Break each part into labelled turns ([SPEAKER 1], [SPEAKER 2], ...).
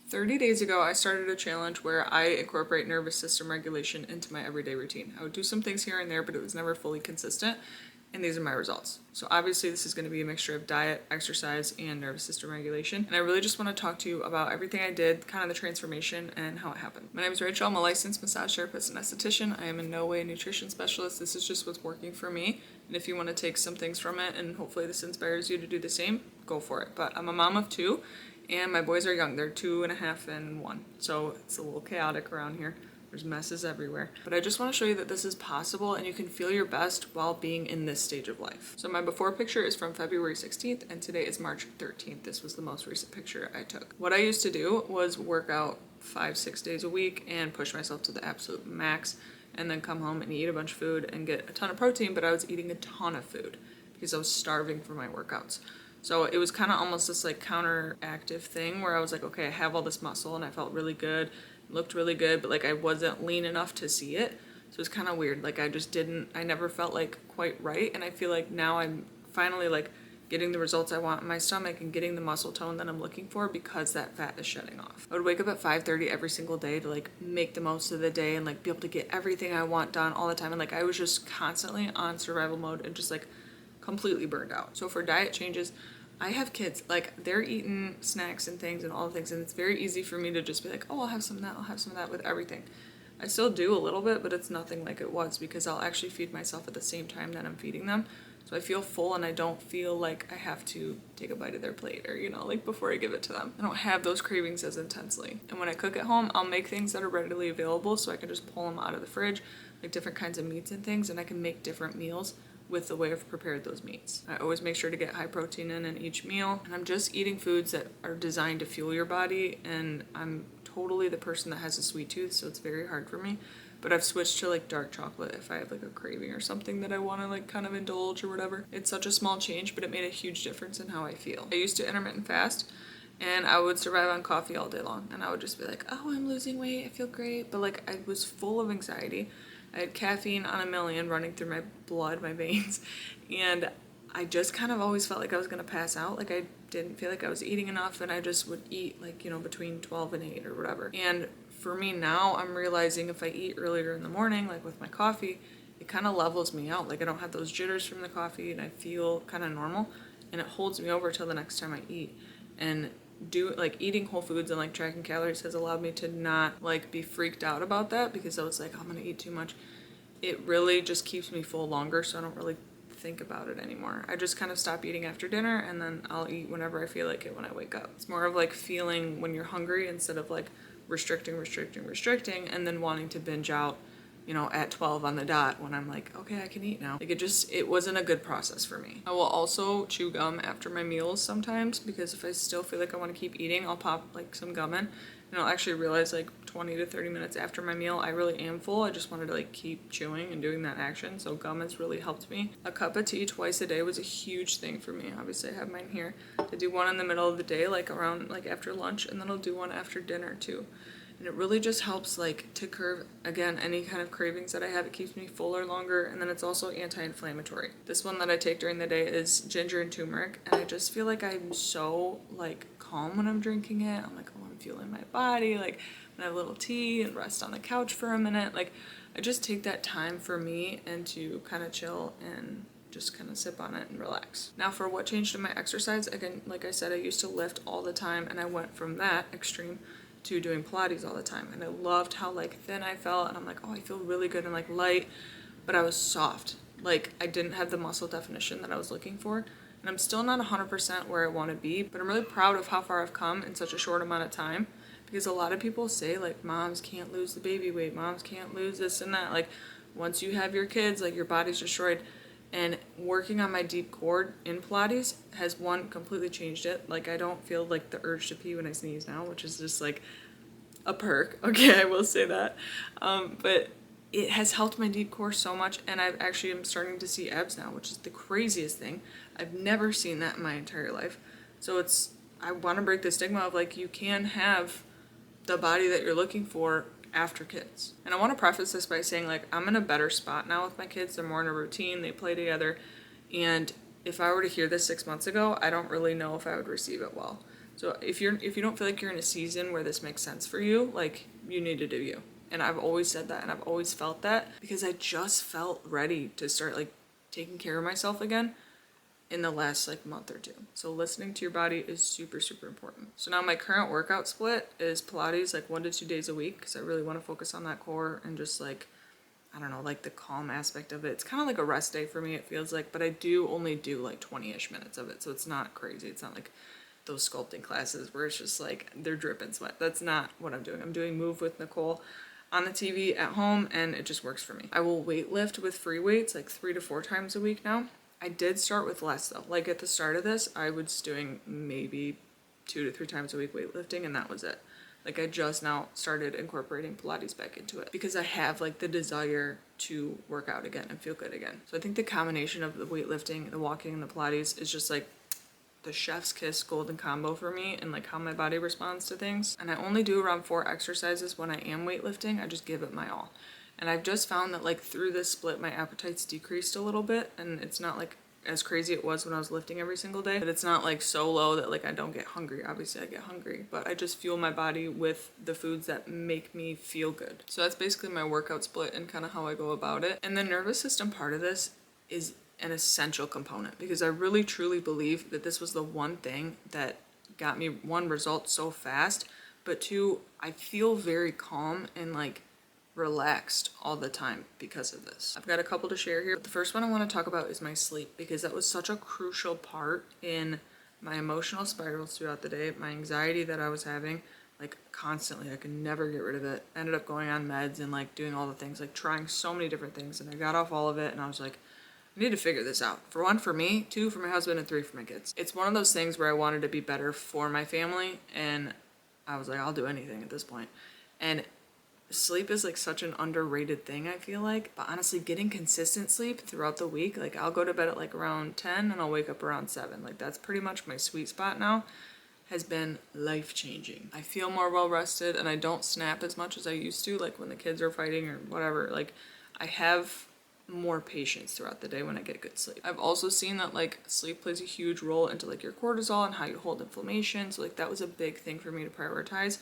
[SPEAKER 1] 30 days ago, I started a challenge where I incorporate nervous system regulation into my everyday routine. I would do some things here and there, but it was never fully consistent, and these are my results. So obviously this is going to be a mixture of diet, exercise, and nervous system regulation. And I really just want to talk to you about everything I did, kind of the transformation, and how it happened. My name is Rachel. I'm a licensed massage therapist and esthetician. I am in no way a nutrition specialist. This is just what's working for me. And if you want to take some things from it, and hopefully this inspires you to do the same, go for it. But I'm a mom of two. And my boys are young. They're 2.5 and 1. So it's a little chaotic around here. There's messes everywhere. But I just want to show you that this is possible and you can feel your best while being in this stage of life. So my before picture is from February 16th and today is March 13th. This was the most recent picture I took. What I used to do was work out 5-6 days a week and push myself to the absolute max and then come home and eat a bunch of food and get a ton of protein, but I was eating a ton of food because I was starving for my workouts. So it was kind of almost this like counteractive thing where I was like, okay, I have all this muscle and I felt really good, looked really good, but like I wasn't lean enough to see it. So it's kind of weird. Like I never felt like quite right. And I feel like now I'm finally like getting the results I want in my stomach and getting the muscle tone that I'm looking for because that fat is shedding off. I would wake up at 5:30 every single day to like make the most of the day and like be able to get everything I want done all the time. And like I was just constantly on survival mode and just like completely burned out. So for diet changes, I have kids, like they're eating snacks and things and all the things, and it's very easy for me to just be like, oh, I'll have some of that, I'll have some of that with everything. I still do a little bit, but it's nothing like it was because I'll actually feed myself at the same time that I'm feeding them. So I feel full and I don't feel like I have to take a bite of their plate or, like before I give it to them. I don't have those cravings as intensely. And when I cook at home, I'll make things that are readily available so I can just pull them out of the fridge, like different kinds of meats and things, and I can make different meals with the way I've prepared those meats. I always make sure to get high protein in each meal, and I'm just eating foods that are designed to fuel your body, and I'm totally the person that has a sweet tooth, so it's very hard for me. But I've switched to like dark chocolate if I have like a craving or something that I want to like kind of indulge or whatever. It's such a small change, but it made a huge difference in how I feel. I used to intermittent fast and I would survive on coffee all day long, and I would just be like, oh, I'm losing weight, I feel great, but like I was full of anxiety. I had caffeine on a million running through my blood, my veins, and I just kind of always felt like I was going to pass out. Like I didn't feel like I was eating enough, and I just would eat like, between 12 and 8 or whatever. And for me now, I'm realizing if I eat earlier in the morning, like with my coffee, it kind of levels me out. Like I don't have those jitters from the coffee and I feel kind of normal, and it holds me over till the next time I eat. And eating whole foods and like tracking calories has allowed me to not like be freaked out about that because I was like, I'm gonna eat too much. It really just keeps me full longer, so I don't really think about it anymore. I just kind of stop eating after dinner and then I'll eat whenever I feel like it when I wake up. It's more of like feeling when you're hungry instead of like restricting and then wanting to binge out at 12 on the dot when I'm like, okay, I can eat now. Like it wasn't a good process for me. I will also chew gum after my meals sometimes because if I still feel like I want to keep eating, I'll pop like some gum in and I'll actually realize like 20 to 30 minutes after my meal, I really am full. I just wanted to like keep chewing and doing that action. So gum has really helped me. A cup of tea twice a day was a huge thing for me. Obviously I have mine here. I do one in the middle of the day, like around like after lunch, and then I'll do one after dinner too. And it really just helps like to curb, again, any kind of cravings that I have. It keeps me fuller longer, and then it's also anti-inflammatory. This one that I take during the day is ginger and turmeric, and I just feel like I'm so like calm when I'm drinking it. I'm like, oh, I'm feeling my body. Like when I have a little tea and rest on the couch for a minute. Like I just take that time for me and to kind of chill and just kind of sip on it and relax. Now for what changed in my exercise, again, like I said, I used to lift all the time, and I went from that extreme to doing Pilates all the time, and I loved how like thin I felt, and I'm like, oh, I feel really good and like light, but I was soft. Like I didn't have the muscle definition that I was looking for, and I'm still not 100% where I want to be, but I'm really proud of how far I've come in such a short amount of time, because a lot of people say like moms can't lose the baby weight, moms can't lose this and that, like once you have your kids, like your body's destroyed. And working on my deep core in Pilates has completely changed it. Like I don't feel like the urge to pee when I sneeze now, which is just like a perk. Okay, I will say that. But it has helped my deep core so much, and I actually am starting to see abs now, which is the craziest thing. I've never seen that in my entire life. So I want to break the stigma of like you can have the body that you're looking for after kids. And I want to preface this by saying like I'm in a better spot now with my kids. They're more in a routine, they play together, and if I were to hear this 6 months ago, I don't really know if I would receive it well. So if you don't feel like you're in a season where this makes sense for you, like, you need to do you. And I've always said that, and I've always felt that, because I just felt ready to start like taking care of myself again in the last like month or two. So listening to your body is super, super important. So now my current workout split is Pilates like 1 to 2 days a week, because I really want to focus on that core and just like, I don't know, like the calm aspect of it. It's kind of like a rest day for me, it feels like, but I do only do like 20-ish minutes of it. So it's not crazy. It's not like those sculpting classes where it's just like they're dripping sweat. That's not what I'm doing. I'm doing Move with Nicole on the TV at home, and it just works for me. I will weight lift with free weights like 3 to 4 times a week now. I did start with less though. Like at the start of this, I was doing maybe 2 to 3 times a week weightlifting, and that was it. Like I just now started incorporating Pilates back into it because I have like the desire to work out again and feel good again. So I think the combination of the weightlifting, the walking, and the Pilates is just like the chef's kiss golden combo for me, and like how my body responds to things. And I only do around 4 exercises when I am weightlifting. I just give it my all. And I've just found that like through this split, my appetite's decreased a little bit, and it's not like as crazy it was when I was lifting every single day, but it's not like so low that like I don't get hungry. Obviously I get hungry, but I just fuel my body with the foods that make me feel good. So that's basically my workout split and kind of how I go about it. And the nervous system part of this is an essential component, because I really truly believe that this was the one thing that got me, one, results so fast, but two, I feel very calm and like relaxed all the time because of this. I've got a couple to share here. But the first one I want to talk about is my sleep, because that was such a crucial part in my emotional spirals throughout the day, my anxiety that I was having, like constantly. I could never get rid of it. I ended up going on meds and like doing all the things, like trying so many different things, and I got off all of it, and I was like, I need to figure this out. For one, for me, 2, for my husband, and 3, for my kids. It's one of those things where I wanted to be better for my family, and I was like, I'll do anything at this point. And sleep is like such an underrated thing, I feel like. But honestly, getting consistent sleep throughout the week, like I'll go to bed at like around 10 and I'll wake up around 7. Like that's pretty much my sweet spot now, has been life-changing. I feel more well-rested, and I don't snap as much as I used to, like when the kids are fighting or whatever. Like I have more patience throughout the day when I get good sleep. I've also seen that like sleep plays a huge role into like your cortisol and how you hold inflammation. So like that was a big thing for me to prioritize,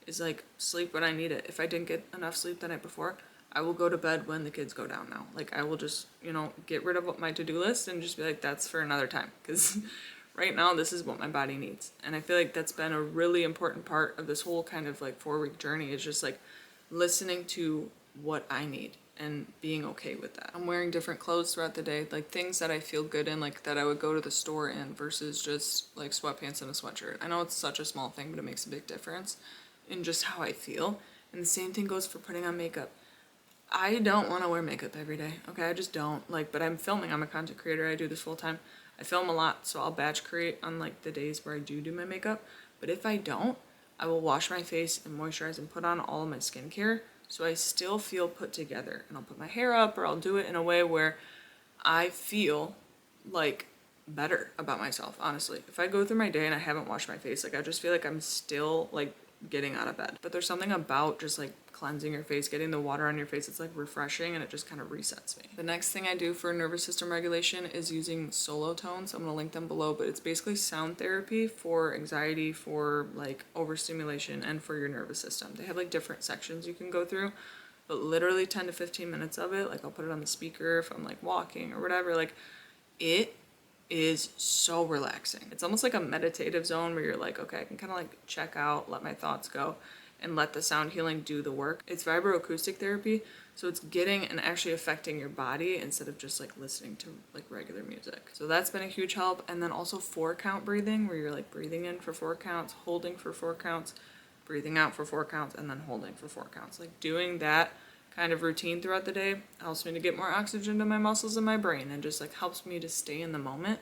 [SPEAKER 1] is like sleep when I need it. If I didn't get enough sleep the night before, I will go to bed when the kids go down now. Like I will just, get rid of my to-do list and just be like, that's for another time. Because right now this is what my body needs. And I feel like that's been a really important part of this whole kind of like 4-week journey, is just like listening to what I need and being okay with that. I'm wearing different clothes throughout the day, like things that I feel good in, like that I would go to the store in, versus just like sweatpants and a sweatshirt. I know it's such a small thing, but it makes a big difference in just how I feel. And the same thing goes for putting on makeup. I don't want to wear makeup every day, okay? I just don't. Like, but I'm filming. I'm a content creator. I do this full time. I film a lot, so I'll batch create on like the days where I do my makeup. But if I don't, I will wash my face and moisturize and put on all of my skincare, so I still feel put together. And I'll put my hair up, or I'll do it in a way where I feel like better about myself, honestly. If I go through my day and I haven't washed my face, like I just feel like I'm still like getting out of bed. But there's something about just like cleansing your face, getting the water on your face, it's like refreshing, and it just kind of resets me. The next thing I do for nervous system regulation is using solo tones. I'm gonna link them below, but it's basically sound therapy for anxiety, for like overstimulation, and for your nervous system. They have like different sections you can go through, but literally 10 to 15 minutes of it, like I'll put it on the speaker if I'm like walking or whatever, like it is so relaxing. It's almost like a meditative zone where you're like, okay, I can kind of like check out, let my thoughts go, and let the sound healing do the work. It's vibroacoustic therapy, so it's getting and actually affecting your body instead of just like listening to like regular music. So that's been a huge help. And then also 4-count breathing, where you're like breathing in for 4 counts, holding for 4 counts, breathing out for 4 counts, and then holding for 4 counts. Like doing that kind of routine throughout the day helps me to get more oxygen to my muscles and my brain, and just like helps me to stay in the moment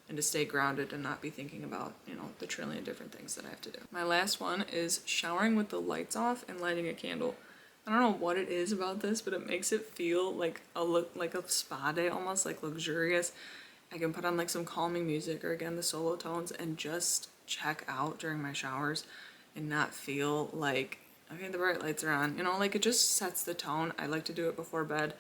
[SPEAKER 1] and to stay grounded and not be thinking about, the trillion different things that I have to do. My last one is showering with the lights off and lighting a candle. I don't know what it is about this, but it makes it feel like a spa day, almost like luxurious. I can put on like some calming music, or again, the solo tones, and just check out during my showers and not feel like, okay, the bright lights are on, like it just sets the tone. I like to do it before bed.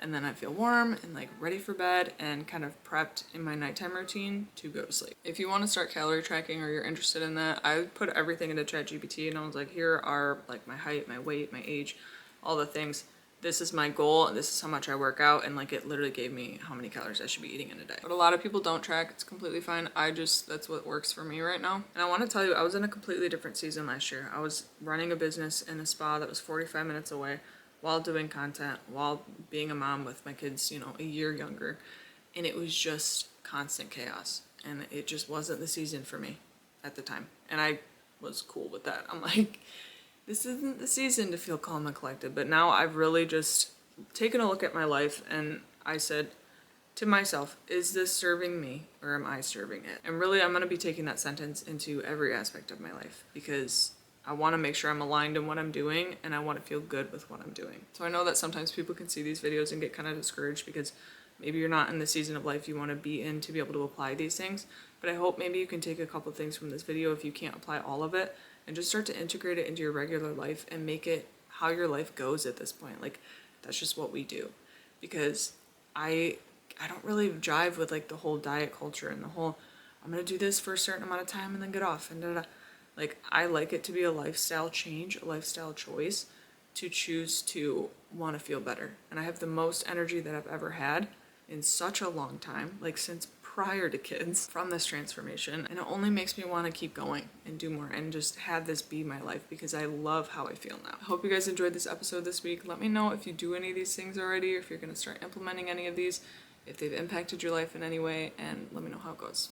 [SPEAKER 1] and then I feel warm and like ready for bed and kind of prepped in my nighttime routine to go to sleep. If you want to start calorie tracking or you're interested in that, I put everything into ChatGPT and I was like, here are like my height, my weight, my age, all the things. This is my goal and this is how much I work out, and like it literally gave me how many calories I should be eating in a day. But a lot of people don't track. It's completely fine. That's what works for me right now. And I want to tell you, I was in a completely different season last year. I was running a business in a spa that was 45 minutes away while doing content, while being a mom with my kids, you know, a year younger. And it was just constant chaos. And it just wasn't the season for me at the time. And I was cool with that. I'm like, this isn't the season to feel calm and collected. But now I've really just taken a look at my life and I said to myself, is this serving me or am I serving it? And really, I'm going to be taking that sentence into every aspect of my life because I want to make sure I'm aligned in what I'm doing and I want to feel good with what I'm doing. So I know that sometimes people can see these videos and get kind of discouraged because maybe you're not in the season of life you want to be in to be able to apply these things. But I hope maybe you can take a couple things from this video if you can't apply all of it and just start to integrate it into your regular life and make it how your life goes at this point. Like, that's just what we do. Because I don't really jive with like the whole diet culture and the whole, I'm going to do this for a certain amount of time and then get off and da-da-da. Like, I like it to be a lifestyle change, a lifestyle choice to choose to want to feel better. And I have the most energy that I've ever had in such a long time, like since prior to kids, from this transformation. And it only makes me want to keep going and do more and just have this be my life because I love how I feel now. I hope you guys enjoyed this episode this week. Let me know if you do any of these things already or if you're going to start implementing any of these, if they've impacted your life in any way, and let me know how it goes.